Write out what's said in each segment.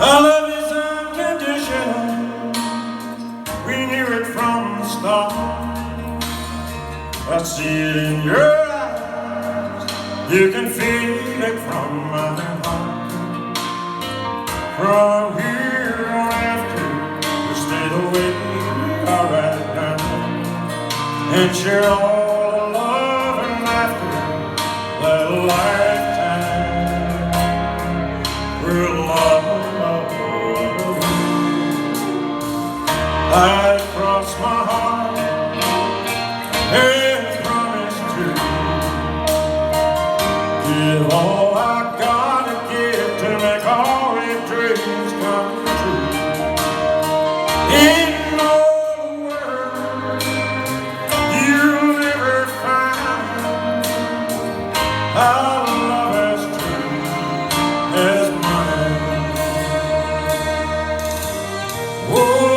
Our love is unconditional. We knew it from the start. I see it in your eyes. You can feel it from my heart. From here on after, we stay the way we are right now, and share all the love and laughter that a lifetime will love. I cross my heart and promise to give all I gotta give to make all your dreams come true. In all the world, you'll never find a love as true as mine. Whoa.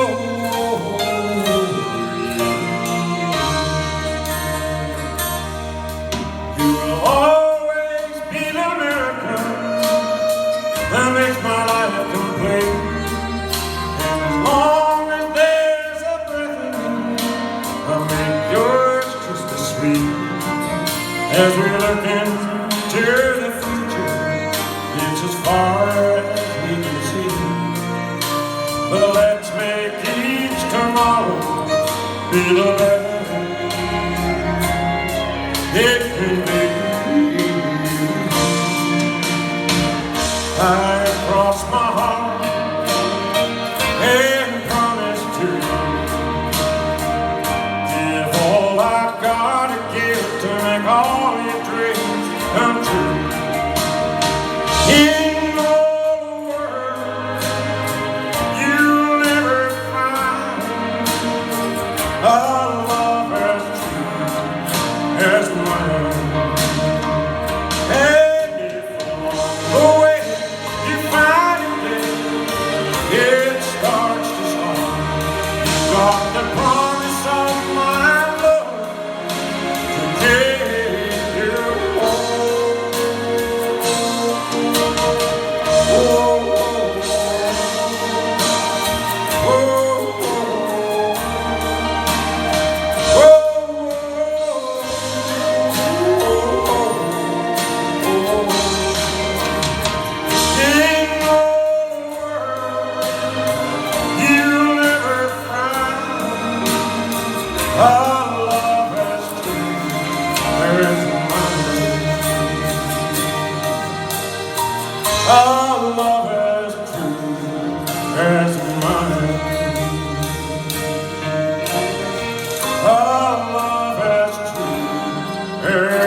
That makes my life complete. And as long as there's a breath in me, I'll make yours just as sweet. As we look into the future, it's as far as we can see. But let's make each tomorrow be the best it can be. I cross my heart and promise to give all I've gotta give to make all your dreams come true. In all the world, you'll never find a love as true as mine. And if along the way it starts to start, got the promise of my love to take you home. Oh, oh, oh, our love as true as mine. Our love as true as mine. Our love as true as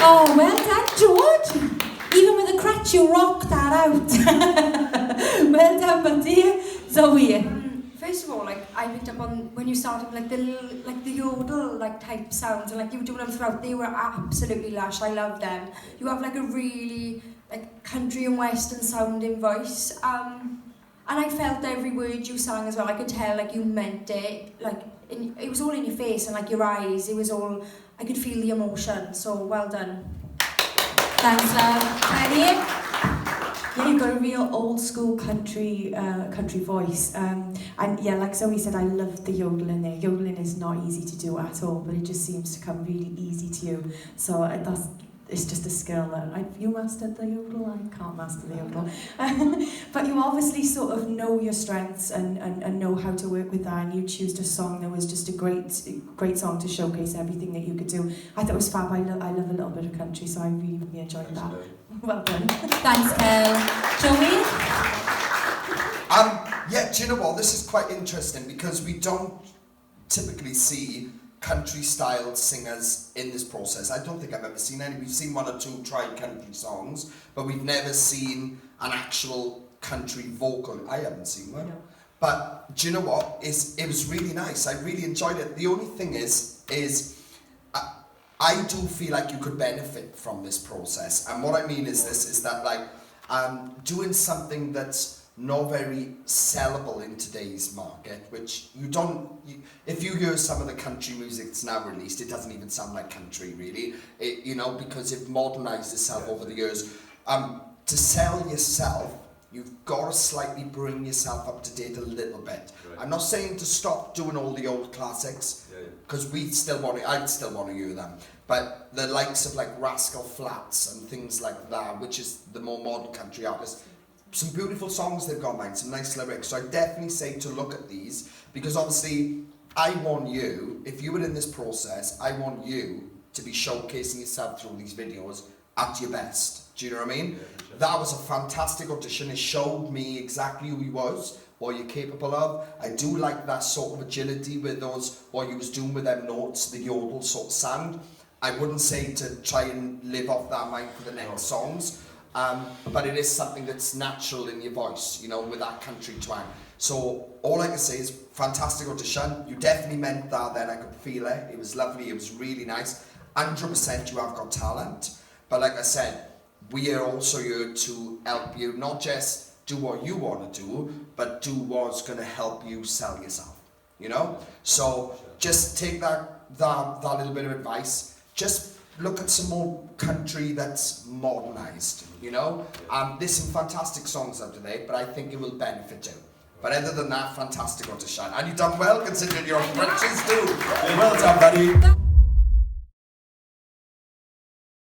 Oh, well done, George. Even with a crutch, you rocked that out. Well done, but dear Zoe. First of all, like I picked up on when you started like the yodel like type sounds and like you were doing them throughout. They were absolutely lush. I love them. You have like a really like country and western sounding voice. And I felt every word you sang as well. I could tell like you meant it. Like it was all in your face and like your eyes. It was all. I could feel the emotion. So well done. Thanks, love. Penny? Yeah, you've got a real old school country voice. And yeah, like Zoe said, I love the yodeling there. Yodeling is not easy to do at all, but it just seems to come really easy to you. So it's just a skill that you mastered the yodel. I can't master the yodel. But you obviously sort of know your strengths and know how to work with that, and you chose a song that was just a great song to showcase everything that you could do. I thought it was fab. I love a little bit of country, so I really, really enjoyed that. Well done. Thanks, Kel. Joey? Yeah, do you know what? This is quite interesting because we don't typically see country-styled singers in this process. I don't think I've ever seen any. We've seen one or two try country songs, but we've never seen an actual country vocal. I haven't seen one. No. But do you know what? It was really nice. I really enjoyed it. The only thing is I do feel like you could benefit from this process. And what I mean is this, is that like doing something that's not very sellable in today's market, which if you hear some of the country music that's now released, it doesn't even sound like country really, because it modernized itself over the years. To sell yourself, you've got to slightly bring yourself up to date a little bit. Right. I'm not saying to stop doing all the old classics, because I'd still want to hear them. But the likes of like Rascal Flatts and things like that, which is the more modern country artists, some beautiful songs they've got, man, some nice lyrics. So I definitely say to look at these, because obviously I want you, if you were in this process, I want you to be showcasing yourself through these videos at your best. Do you know what I mean? Yeah, sure. That was a fantastic audition. It showed me exactly who he was, what you're capable of. I do like that sort of agility with those, what you was doing with them notes, the yodel sort of sound. I wouldn't say to try and live off that mic for the next songs, but it is something that's natural in your voice, with that country twang. So all I can say is fantastic audition. You definitely meant that then. I could feel it. It was lovely. It was really nice. 100% you have got talent. But like I said, we are also here to help you, not just do what you want to do, but do what's going to help you sell yourself, So just take that little bit of advice. Just look at some more country that's modernized, There's some fantastic songs out today, but I think it will benefit you. But other than that, fantastic audition. And you've done well considering your French too. Well done, buddy.